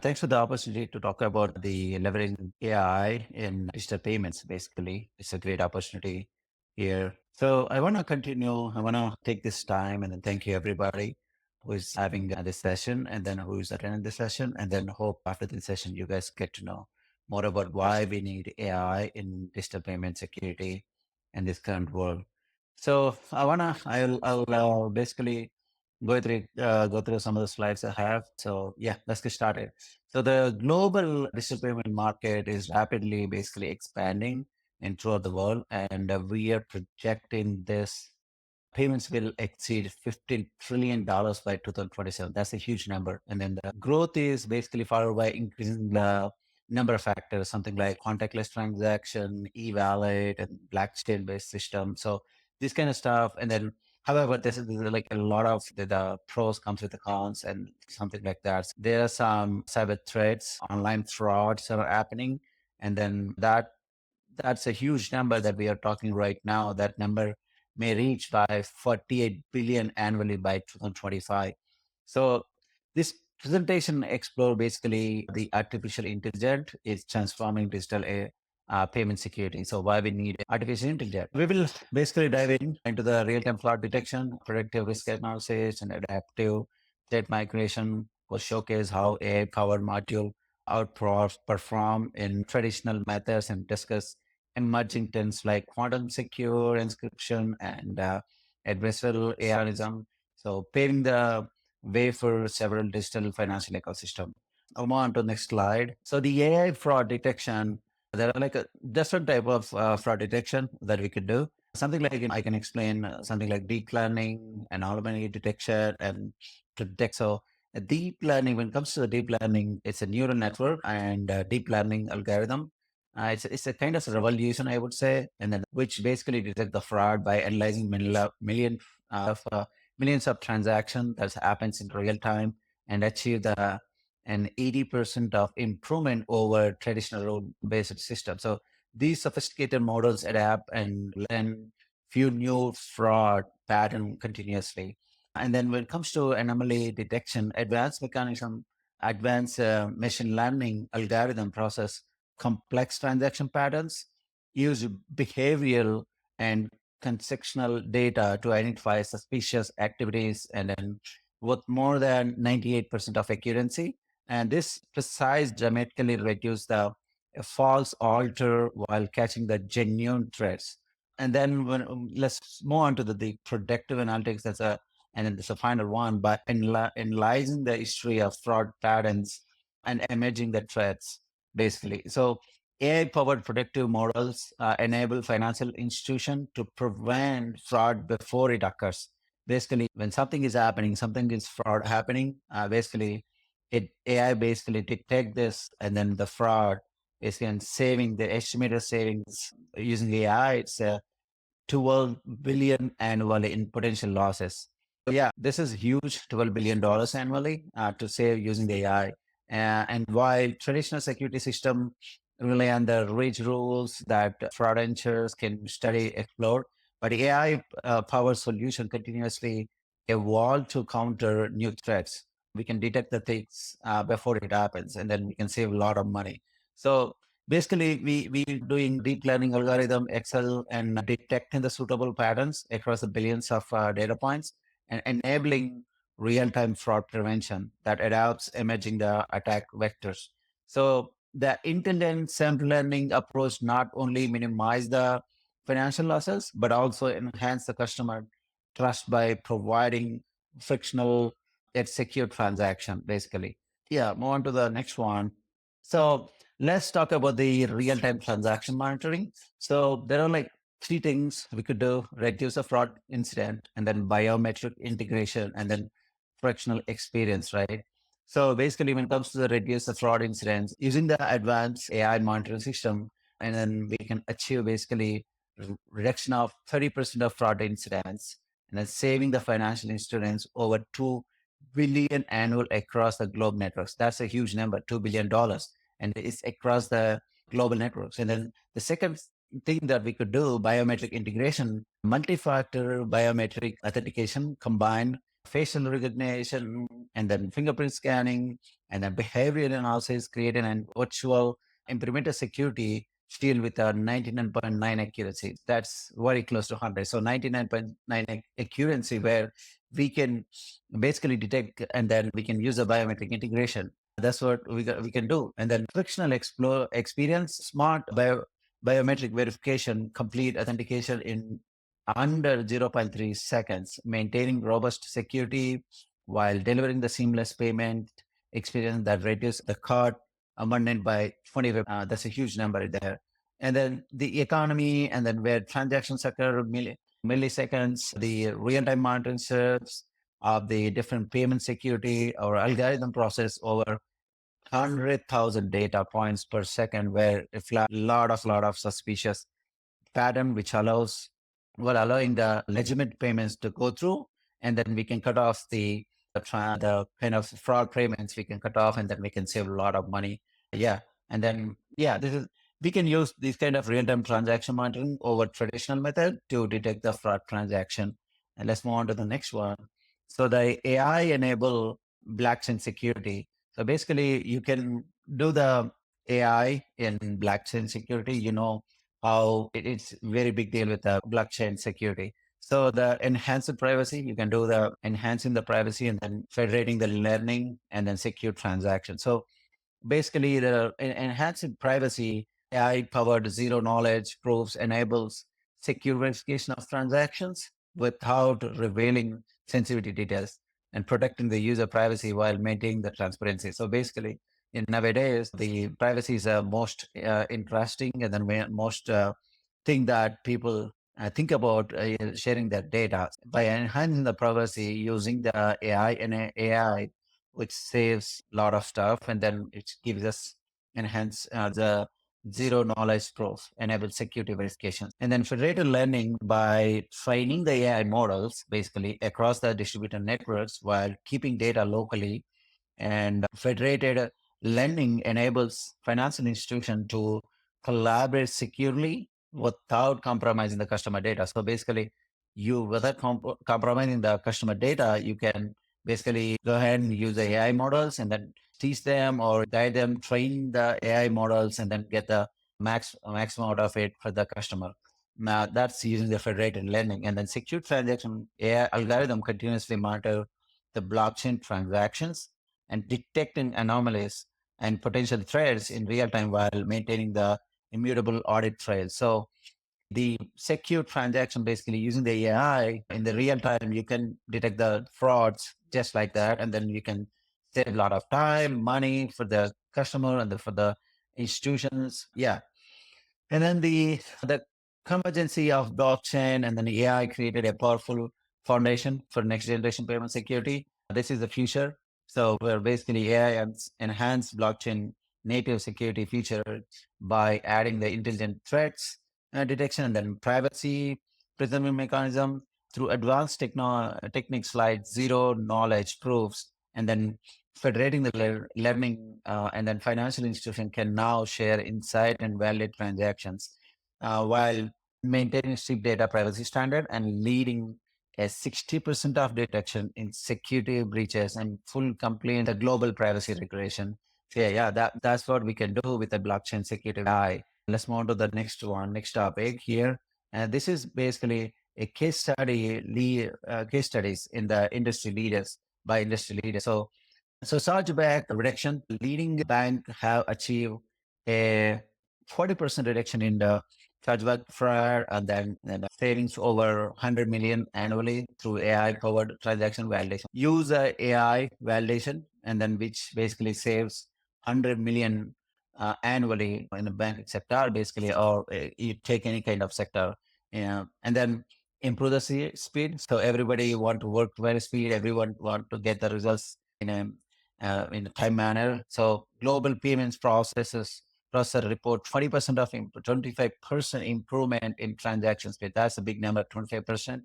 Thanks for the opportunity to talk about the leveraging AI in digital payments. Basically, it's a great opportunity here. So I want to continue. I want to take this time and then thank you everybody who is having this session and then who is attending this session. And then hope after this session, you guys get to know more about why we need AI in digital payment security in this current world. So I'll basically go through some of the slides I have. So yeah, let's get started. So the global digital payment market is rapidly basically expanding in throughout the world, and we are projecting this payments will exceed $15 trillion by 2027. That's a huge number. And then the growth is basically followed by increasing the number of factors, something like contactless transaction, e-wallet, and blockchain-based system. So this kind of stuff. And then, however, this is like a lot of the pros comes with the cons and something like that. There are some cyber threats, online frauds that are happening. And then that's a huge number that we are talking right now. That number may reach by 48 billion annually by 2025. So this presentation explore basically the artificial intelligence is transforming digital payment security. So why we need artificial intelligence? We will basically dive into the real-time fraud detection, predictive risk analysis, and adaptive state migration. Will showcase how AI-powered module outperform in traditional methods and discuss emerging trends like quantum secure encryption and adversarial AI. So paving the way for several digital financial ecosystem. I'll move on to the next slide. So the AI fraud detection, there are like a different type of fraud detection that we could do. Something like I can explain something like deep learning, anomaly detection, and predict. So deep learning, when it comes to the deep learning, it's a neural network and deep learning algorithm. It's a kind of revolution, I would say, and then which basically detect the fraud by analyzing millions of transactions that happens in real time and achieve an 80% of improvement over traditional rule-based system. So these sophisticated models adapt and learn few new fraud pattern continuously. And then when it comes to anomaly detection, advanced machine learning algorithm process complex transaction patterns, use behavioral and contextual data to identify suspicious activities, and then with more than 98% of accuracy. And this precise dramatically reduce the false alter while catching the genuine threats. And then let's move on to the predictive analytics. And then there's a final one, but analyzing the history of fraud patterns and emerging the threats, basically. So AI-powered predictive models enable financial institution to prevent fraud before it occurs. Basically, when something is happening, something is fraud happening, basically, AI basically detect this, and then the fraud is saving the estimated savings using AI. It's 12 billion annually in potential losses. So yeah, this is huge, $12 billion annually to save using the AI. And while traditional security system rely on the rich rules that fraudsters can study, explore, but AI power solution continuously evolve to counter new threats. We can detect the things before it happens, and then we can save a lot of money. So basically, we doing deep learning algorithm, Excel, and detecting the suitable patterns across the billions of data points and enabling real-time fraud prevention that adapts emerging the attack vectors. So the intelligent self-learning approach not only minimize the financial losses, but also enhance the customer trust by providing frictional yet secure transaction, basically. Yeah, move on to the next one. So let's talk about the real-time transaction monitoring. So there are like three things we could do: reduce a fraud incident, and then biometric integration, and then frictional experience, right? So basically, when it comes to the reduce the fraud incidents, using the advanced AI monitoring system, and then we can achieve basically reduction of 30% of fraud incidents, and then saving the financial institutions over 2 billion annual across the globe networks. That's a huge number, $2 billion, and it's across the global networks. And then the second thing that we could do, biometric integration, multi-factor biometric authentication combined facial recognition, and then fingerprint scanning, and then behavioral analysis, creating an virtual implemented security shield with a 99.9 accuracy. That's very close to 100. So 99.9 accuracy, where we can basically detect and then we can use a biometric integration. That's what we can do. And then frictional experience, smart biometric verification, complete authentication in under zero point 0.3 seconds, maintaining robust security while delivering the seamless payment experience that reduces the card abundant by 25. That's a huge number there. And then the economy, and then where transactions occur milliseconds, the real-time monitoring serves of the different payment security or algorithm process over 100,000 data points per second, where a lot of suspicious pattern, which allowing the legitimate payments to go through, and then we can cut off the kind of fraud payments we can cut off, and then we can save a lot of money. Yeah, and then this is we can use this kind of real-time transaction monitoring over traditional method to detect the fraud transaction. And let's move on to the next one. So the AI enable blockchain security. So basically, you can do the AI in blockchain security. You know how it's very big deal with the blockchain security. So the enhanced privacy, you can do the enhancing the privacy and then federating the learning and then secure transactions. So basically, the enhanced privacy, AI-powered zero knowledge proofs enables secure verification of transactions without revealing sensitivity details and protecting the user privacy while maintaining the transparency. So basically, in nowadays, the privacy is most interesting and then most thing that people think about sharing their data. By enhancing the privacy using the AI and AI, which saves a lot of stuff, and then it gives us enhance the zero knowledge proof, enable security verification, and then federated learning by training the AI models basically across the distributed networks while keeping data locally. And federated lending enables financial institutions to collaborate securely without compromising the customer data. So basically, you without compromising the customer data, you can basically go ahead and use the AI models and then teach them or guide them, train the AI models, and then get the maximum out of it for the customer. Now that's using the federated lending, and then secure transaction AI algorithm continuously monitor the blockchain transactions and detecting anomalies and potential threats in real time while maintaining the immutable audit trail. So the secure transaction, basically using the AI in the real time, you can detect the frauds just like that, and then you can save a lot of time, money for the customer and for the institutions. Yeah, and then the convergence of blockchain and then AI created a powerful foundation for next generation payment security. This is the future. So where basically AI enhance blockchain native security feature by adding the intelligent threats detection and then privacy preserving mechanism through advanced techniques like zero knowledge proofs, and then federating the learning, and then financial institution can now share insight and validate transactions while maintaining strict data privacy standard and leading a 60% of detection in security breaches and full compliance with the global privacy regulation. So that's what we can do with the blockchain security AI. Let's move on to the next topic here. And this is basically a case studies in the industry leaders by industry leaders. So chargeback reduction, leading bank have achieved a 40% reduction in the chargeback fraud, and then savings over 100 million annually through AI-powered transaction validation. Use AI validation, and then which basically saves 100 million annually in the banking sector, basically, or you take any kind of sector, and then improve the speed. So everybody want to work very speed. Everyone want to get the results in a time manner. So global payments processor report 20% of 25% improvement in transaction speed. That's a big number. 25%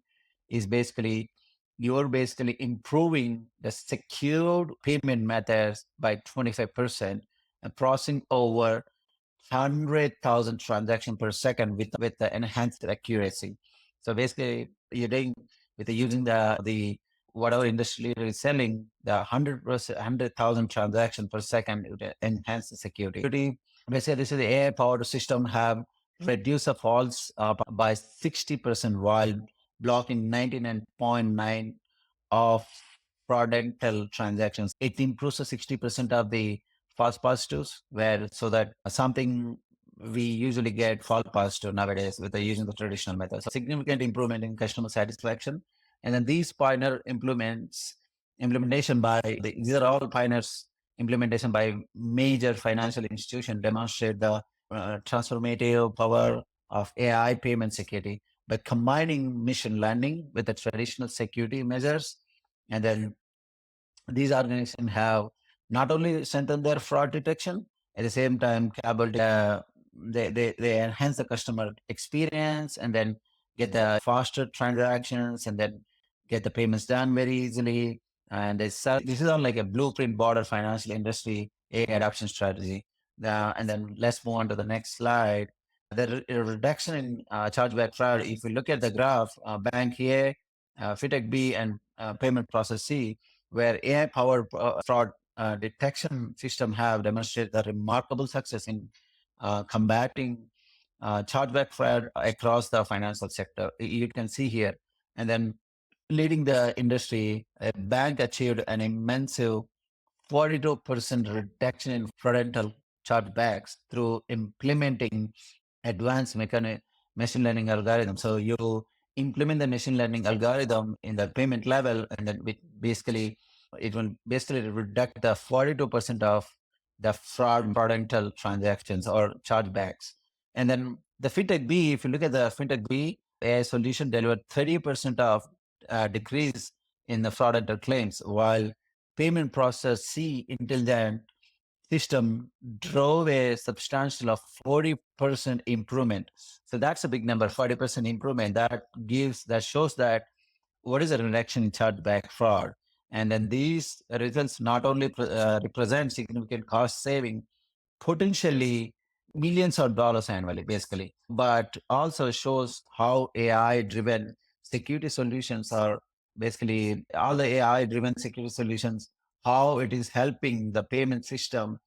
is basically you're basically improving the secured payment methods by 25% and processing over 100,000 transactions per second with the enhanced accuracy. So basically, you're doing with using the whatever industry leader is selling, the 100,000 transactions per second to enhance the security. Basically, this is the AI powered system have reduced the false by 60% while blocking 99.9 of fraudulent transactions. It improves the 60% of the false positives, where so that something we usually get false positive nowadays with using the traditional methods. So significant improvement in customer satisfaction. And then these pioneer implementation by these are all pioneers implementation by major financial institutions demonstrate the transformative power of AI payment security by combining machine learning with the traditional security measures. And then these organizations have not only strengthened their fraud detection, at the same time, they enhance the customer experience and then get the faster transactions and then get the payments done very easily. And this is all like a blueprint border financial industry AI adoption strategy. And then let's move on to the next slide. The reduction in chargeback fraud, if you look at the graph, Bank A, Fintech B, and Payment Process C, where AI-powered fraud detection system have demonstrated a remarkable success in combating chargeback fraud across the financial sector. You can see here. And then leading the industry, a bank achieved an immense 42% reduction in fraudulent chargebacks through implementing advanced machine learning algorithm. So you implement the machine learning algorithm in the payment level, and then it will basically reduce the 42% of the fraudulent transactions or chargebacks. And then the fintech B, if you look at the fintech B, AI solution delivered 30% of decrease in the fraudulent claims, while payment process C intelligent system drove a substantial of 40% improvement. So that's a big number, 40% improvement. That shows that what is a reduction in chargeback fraud. And then these results not only represent significant cost saving, potentially millions of dollars annually, basically, but also shows how AI driven security solutions are basically all the AI driven security solutions, how it is helping the payment system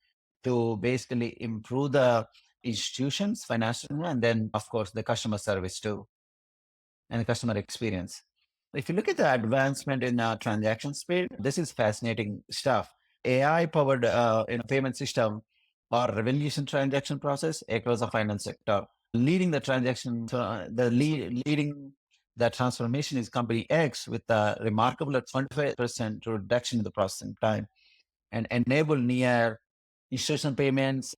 to basically improve the institutions, financial, and then, of course, the customer service too and the customer experience. If you look at the advancement in transaction speed, this is fascinating stuff. AI-powered payment system or revolution transaction process across the finance sector. Leading the transaction, leading the transformation is company X with a remarkable 25% reduction in the processing time and enable near instantaneous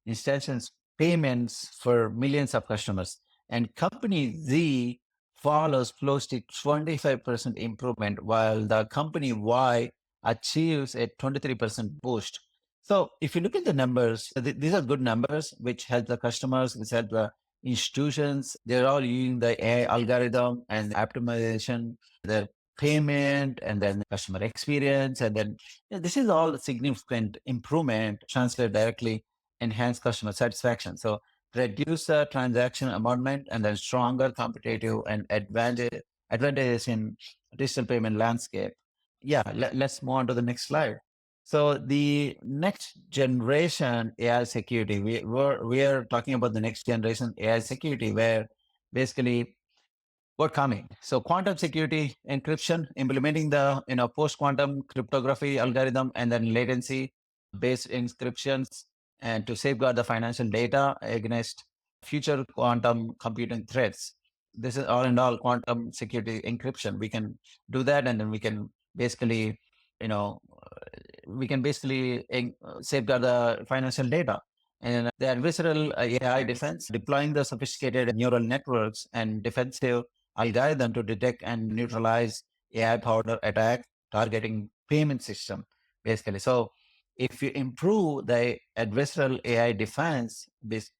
payments for millions of customers. And company Z follows close to 25% improvement, while the company Y achieves a 23% boost. So if you look at the numbers, these are good numbers, which help the customers, which help the institutions. They're all using the AI algorithm and optimization, the payment, and then customer experience. And then this is all significant improvement translate directly enhance customer satisfaction. So reduce the transaction amount and then stronger competitive and advantages in digital payment landscape. Yeah, let's move on to the next slide. So the next generation AI security, we are talking about the next generation AI security, where basically what coming. So quantum security encryption, implementing the post quantum cryptography algorithm and then latency based encryptions and to safeguard the financial data against future quantum computing threats. This is all in all quantum security encryption. We can do that, and then we can basically, you know, safeguard the financial data. And the adversarial AI defense, deploying the sophisticated neural networks and defensive algorithm to detect and neutralize AI-powered attack targeting payment system, basically. So if you improve the adversarial AI defense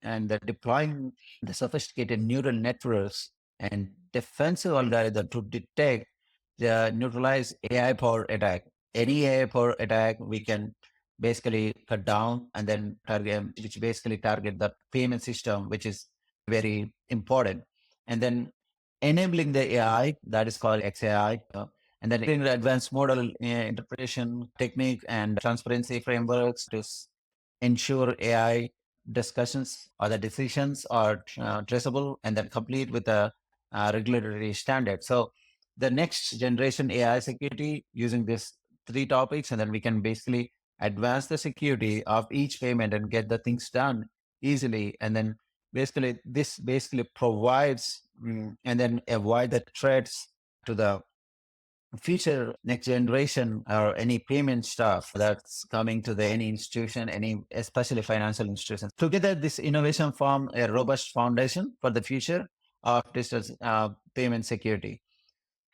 and the deploying the sophisticated neural networks and defensive algorithm to detect the neutralize AI-powered attack, any AI-powered attack, we can basically cut down and then target, which basically target the payment system, which is very important. And then enabling the AI, that is called XAI, and then in the advanced model interpretation technique and transparency frameworks to ensure AI discussions or the decisions are traceable and then complete with a regulatory standard. So the next generation AI security using these three topics, and then we can basically advance the security of each payment and get the things done easily. And then basically this basically provides and then avoid the threats to the future next generation or any payment stuff that's coming to the any institution, any especially financial institutions. Together, this innovation form a robust foundation for the future of digital payment security.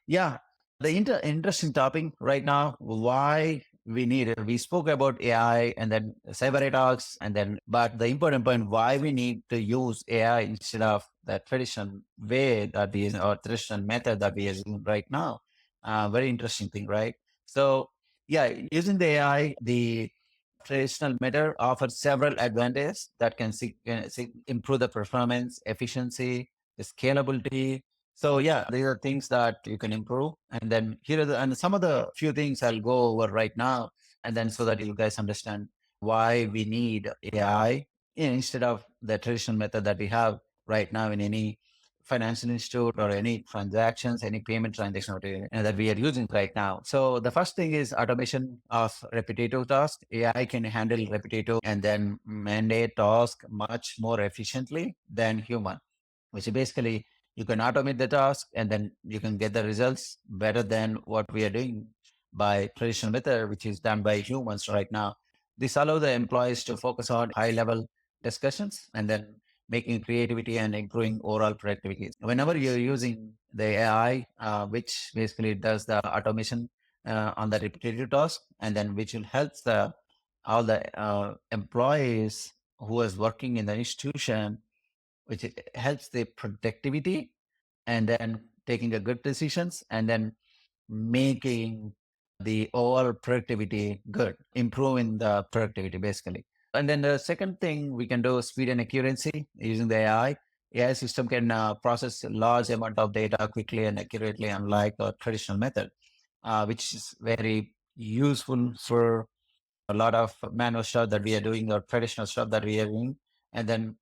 Yeah, the interesting topic right now, why we need it. We spoke about AI and then cyber attacks, and then, but the important point, why we need to use AI instead of the traditional way that we use or traditional method that we are using right now. Very interesting thing, right? So, yeah, using the AI, the traditional method offers several advantages that can improve the performance, efficiency, the scalability. So yeah, these are things that you can improve. And then here are and some of the few things I'll go over right now, and then so that you guys understand why we need AI instead of the traditional method that we have right now in any financial institute or any transactions, any payment transaction that we are using right now. So the first thing is automation of repetitive tasks. AI can handle repetitive and then mandate tasks much more efficiently than human, which is basically you can automate the task and then you can get the results better than what we are doing by traditional method, which is done by humans right now. This allows the employees to focus on high level discussions and then making creativity and improving overall productivity. Whenever you're using the AI, which basically does the automation on the repetitive task, and then which will help the all the employees who is working in the institution, which helps the productivity and then taking a good decisions and then making the overall productivity good, improving the productivity basically. And then the second thing we can do is speed and accuracy using the AI. AI system can process a large amount of data quickly and accurately, unlike a traditional method, which is very useful for a lot of manual stuff that we are doing or traditional stuff that we are doing. And then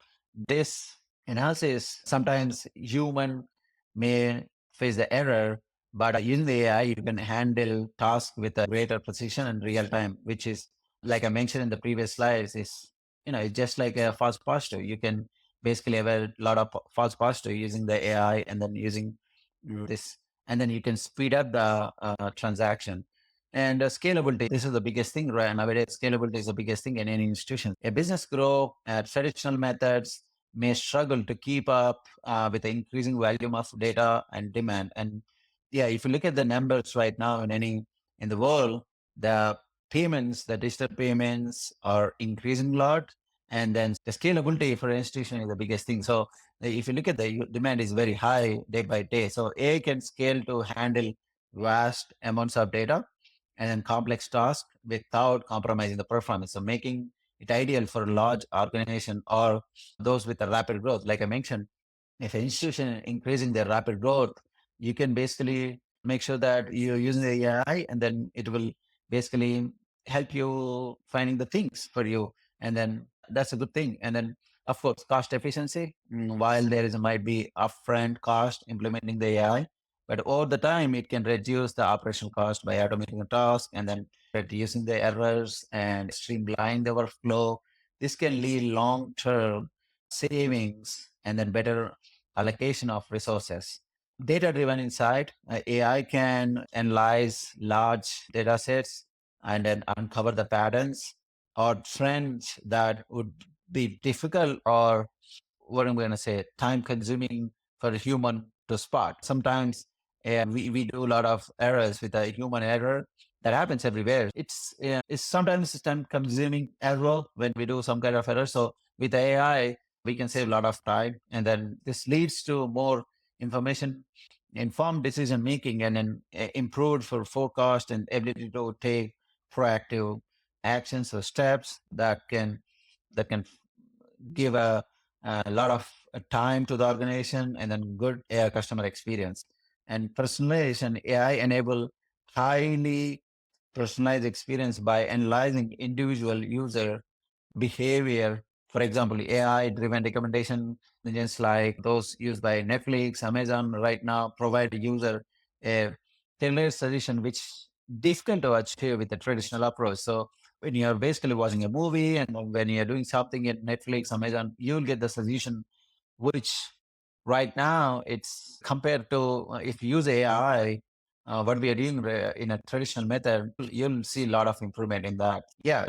this analysis, sometimes human may face the error, but using the AI, you can handle tasks with a greater precision and real time, which is like I mentioned in the previous slides, is it's just like a false positive. You can basically have a lot of false positive using the AI and then using this, and then you can speed up the transaction. And scalability, this is the biggest thing right nowadays. Scalability is the biggest thing in any institution. A business grow at traditional methods may struggle to keep up with the increasing volume of data and demand. And yeah, if you look at the numbers right now in the world, the payments, the digital payments are increasing a lot. And then the scalability for an institution is the biggest thing. So if you look at the demand is very high day by day. So AI can scale to handle vast amounts of data and then complex tasks without compromising the performance. So making it ideal for a large organization or those with a rapid growth. Like I mentioned, if an institution increasing their rapid growth, you can basically make sure that you're using the AI and then it will basically help you finding the things for you. And then that's a good thing. And then of course, cost efficiency, while there is might be upfront cost implementing the AI, but over the time, it can reduce the operational cost by automating a task and then reducing the errors and streamlining the workflow. This can lead long-term savings and then better allocation of resources. Data-driven insight, AI can analyze large data sets and then uncover the patterns or trends that would be difficult or what I'm going to say, time consuming for a human to spot. Sometimes we do a lot of errors with a human error that happens everywhere. It's sometimes it's time consuming error when we do some kind of error. So with AI, we can save a lot of time. And then this leads to more information, informed decision making, and then improved for forecast and ability to take proactive actions or steps that can give a lot of time to the organization and then good AI customer experience. And personalization, AI enable highly personalized experience by analyzing individual user behavior. For example, AI-driven recommendation engines like those used by Netflix, Amazon right now provide user a tailored suggestion which difficult to achieve with the traditional approach. So when you're basically watching a movie and when you're doing something at Netflix, Amazon, you'll get the suggestion which right now it's compared to if you use AI, what we are doing in a traditional method, you'll see a lot of improvement in that. Yeah,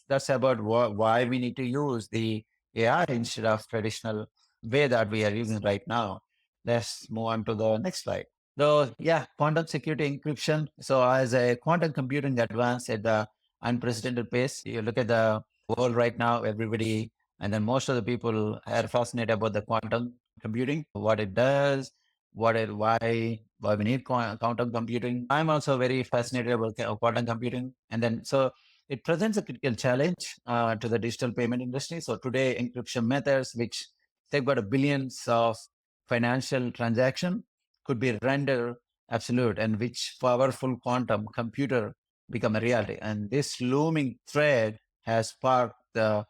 that's about why we need to use the AI instead of traditional way that we are using right now. Let's move on to the next slide. So yeah, quantum security encryption. So as a quantum computing advance at the unprecedented pace, you look at the world right now, everybody, and then most of the people are fascinated about the quantum computing, what it does, why we need quantum computing. I'm also very fascinated about quantum computing, and then so it presents a critical challenge to the digital payment industry. So today, encryption methods, which take about a billions of financial transaction, could be rendered absolute, and which powerful quantum computer become a reality. And this looming threat has sparked the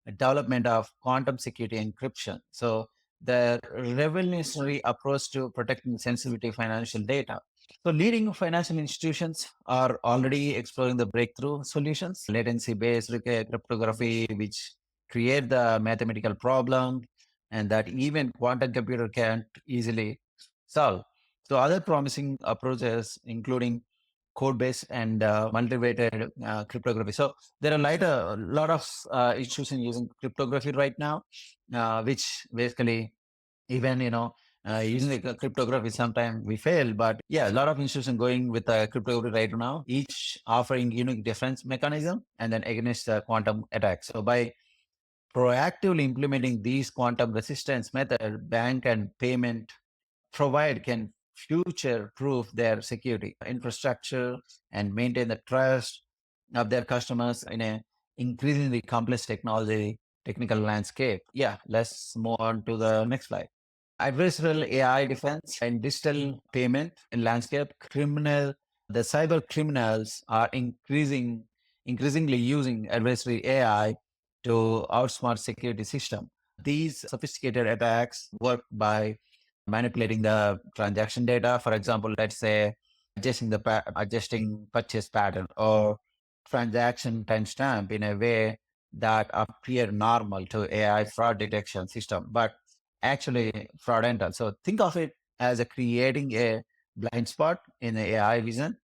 development of quantum security encryption. So the revolutionary approach to protecting sensitive financial data. So leading financial institutions are already exploring the breakthrough solutions, latency-based cryptography, which create the mathematical problem and that even quantum computer can't easily solve. So other promising approaches, including code-based and multivated cryptography. So there are a lot of institutions using cryptography right now, which basically even using the cryptography sometimes we fail, but yeah, a lot of institutions going with cryptography right now, each offering unique defense mechanism and then against quantum attacks. So by proactively implementing these quantum resistance method, bank and payment provide can future proof their security infrastructure and maintain the trust of their customers in a increasingly complex technical landscape. Yeah, let's move on to the next slide. Adversarial AI defense and digital payment in landscape, the cyber criminals are increasingly using adversarial AI to outsmart security system. These sophisticated attacks work by manipulating the transaction data. For example, let's say adjusting purchase pattern or transaction timestamp in a way that appear normal to AI fraud detection system, but actually fraudulent. So think of it as a creating a blind spot in the AI vision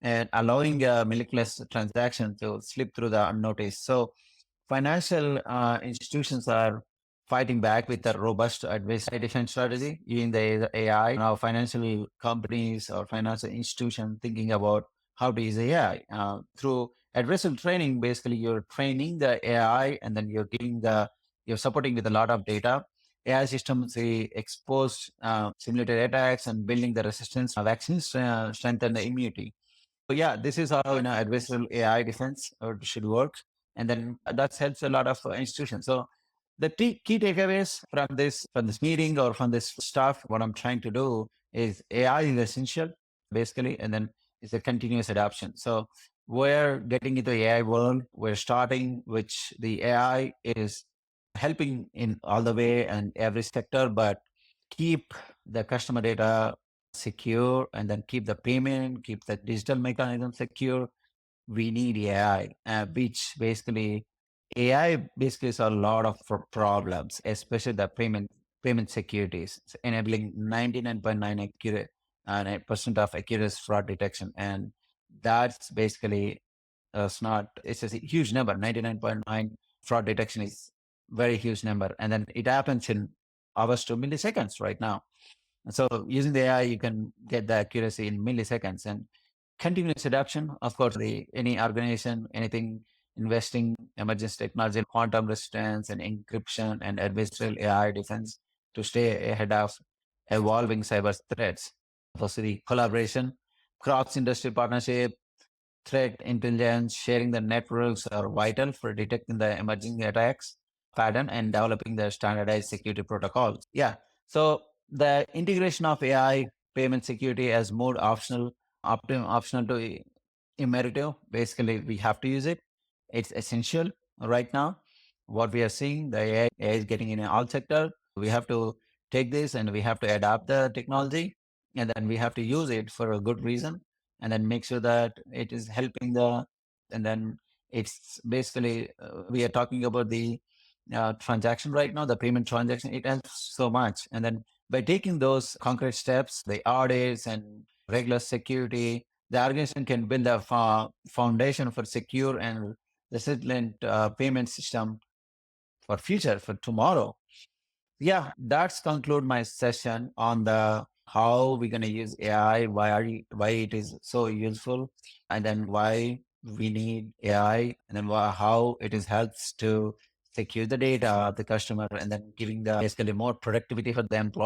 and allowing a miraculous transaction to slip through the unnoticed. So financial institutions are fighting back with a robust adversary defense strategy using the AI. Now, financial companies or financial institutions thinking about how to use AI through adversarial training. Basically, you're training the AI, and then you're supporting with a lot of data. AI systems expose simulated attacks and building the resistance vaccines strengthen the immunity. So yeah, this is how adversarial AI defense should work, and then that helps a lot of institutions. So the key takeaways from this meeting or from this stuff, what I'm trying to do is AI is essential, basically, and then it's a continuous adoption. So we're getting into the AI world. We're starting, which the AI is helping in all the way and every sector, but keep the customer data secure and then keep the payment, keep the digital mechanism secure. We need AI, which basically AI basically is a lot of problems, especially the payment securities, it's enabling 99.9 accurate percent of accurate fraud detection, and that's basically it's not it's a huge number. 99.9 fraud detection is very huge number, and then it happens in hours to milliseconds right now. So using the AI, you can get the accuracy in milliseconds and continuous adoption. Of course, any organization, anything investing emerging technology, quantum resistance and encryption and adversarial AI defense to stay ahead of evolving cyber threats. Also, the collaboration, cross-industry partnership, threat intelligence, sharing the networks are vital for detecting the emerging attacks pattern and developing the standardized security protocols. Yeah. So the integration of AI payment security as more optional optional to imperative. Basically, we have to use it. It's essential right now. What we are seeing, the AI is getting in all sector. We have to take this and we have to adapt the technology, and then we have to use it for a good reason, and then make sure that it is helping and then it's basically, we are talking about the transaction right now, the payment transaction. It helps so much. And then by taking those concrete steps, the audits and regular security, the organization can build a foundation for secure and resilient payment system for future, for tomorrow. Yeah, that's conclude my session on the how we're going to use AI, why it is so useful, and then why we need AI, and then how it is helps to secure the data of the customer, and then giving the basically more productivity for the employee.